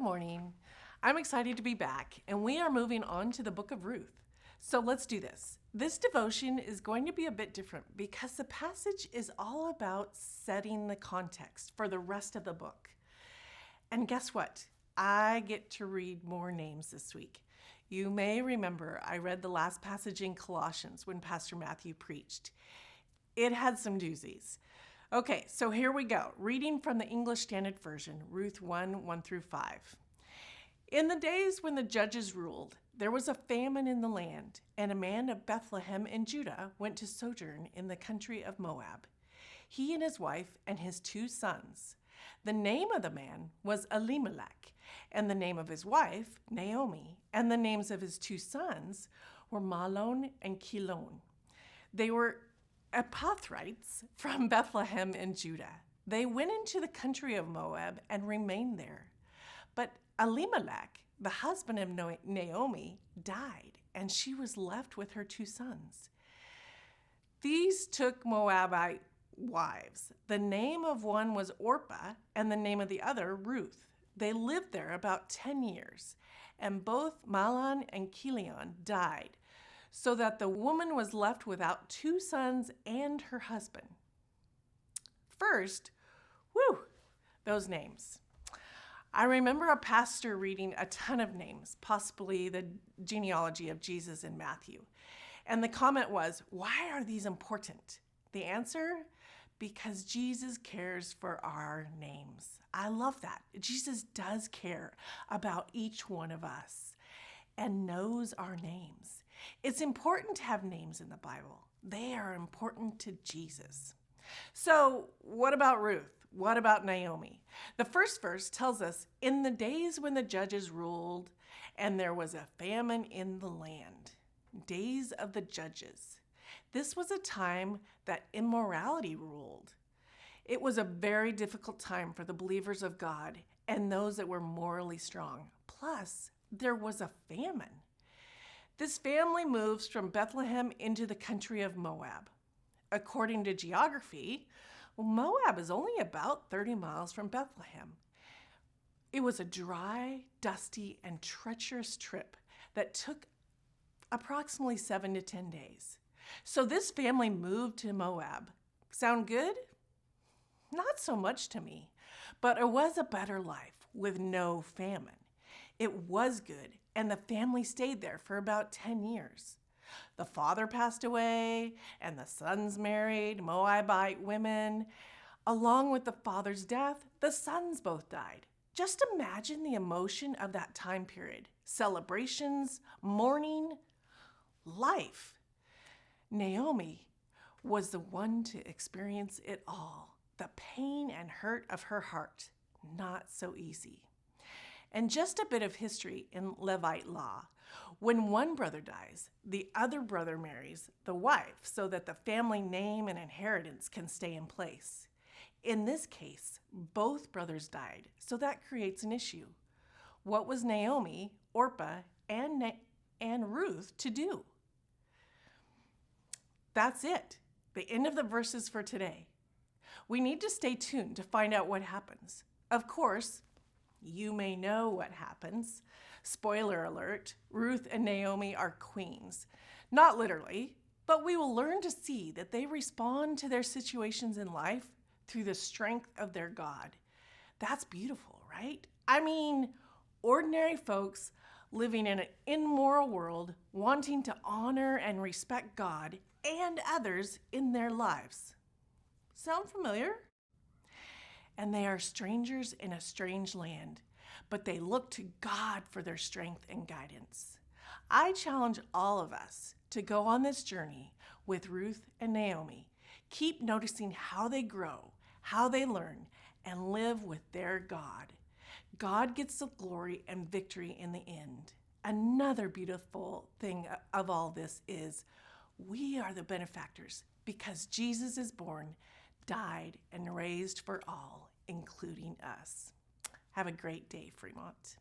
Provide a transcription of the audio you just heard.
morning. I'm excited to be back, and we are moving on to the book of Ruth. So let's do this. This devotion is going to be a bit different because the passage is all about setting the context for the rest of the book. And guess what? I get to read more names this week. You may remember I read the last passage in Colossians when Pastor Matthew preached. It had some doozies. Okay, so here we go. Reading from the English Standard Version, Ruth 1:1-5. In the days when the judges ruled, there was a famine in the land, and a man of Bethlehem in Judah went to sojourn in the country of Moab. He and his wife and his 2 sons. The name of the man was Elimelech, and the name of his wife, Naomi, and the names of his 2 sons were Mahlon and Chilion. They were Epathrites from Bethlehem in Judah. They went into the country of Moab and remained there. But Elimelech, the husband of Naomi, died, and she was left with her 2 sons. These took Moabite wives. The name of one was Orpah, and the name of the other, Ruth. They lived there about 10 years, and both Mahlon and Chilion died, so that the woman was left without 2 sons and her husband. First, those names. I remember a pastor reading a ton of names, possibly the genealogy of Jesus in Matthew. And the comment was, why are these important? The answer, because Jesus cares for our names. I love that. Jesus does care about each one of us and knows our names. It's important to have names in the Bible. They are important to Jesus. So what about Ruth? What about Naomi? The first verse tells us, in the days when the judges ruled, and there was a famine in the land. Days of the judges. This was a time that immorality ruled. It was a very difficult time for the believers of God and those that were morally strong. Plus, there was a famine. This family moves from Bethlehem into the country of Moab. According to geography, Moab is only about 30 miles from Bethlehem. It was a dry, dusty, and treacherous trip that took approximately 7 to 10 days. So this family moved to Moab. Sound good? Not so much to me, but it was a better life with no famine. It was good, and the family stayed there for about 10 years. The father passed away, and the sons married Moabite women. Along with the father's death, the sons both died. Just imagine the emotion of that time period. Celebrations, mourning, life. Naomi was the one to experience it all. The pain and hurt of her heart, not so easy. And just a bit of history in Levite law. When one brother dies, the other brother marries the wife so that the family name and inheritance can stay in place. In this case, both brothers died, so that creates an issue. What was Naomi, Orpah, and Ruth to do? That's it. The end of the verses for today. We need to stay tuned to find out what happens. Of course, you may know what happens. Spoiler alert, Ruth and Naomi are queens. Not literally, but we will learn to see that they respond to their situations in life through the strength of their God. That's beautiful, right? I mean, ordinary folks living in an immoral world, wanting to honor and respect God and others in their lives. Sound familiar? And they are strangers in a strange land, but they look to God for their strength and guidance. I challenge all of us to go on this journey with Ruth and Naomi. Keep noticing how they grow, how they learn, and live with their God. God gets the glory and victory in the end. Another beautiful thing of all this is we are the benefactors because Jesus is born, died, and raised for all, including us. Have a great day, Fremont.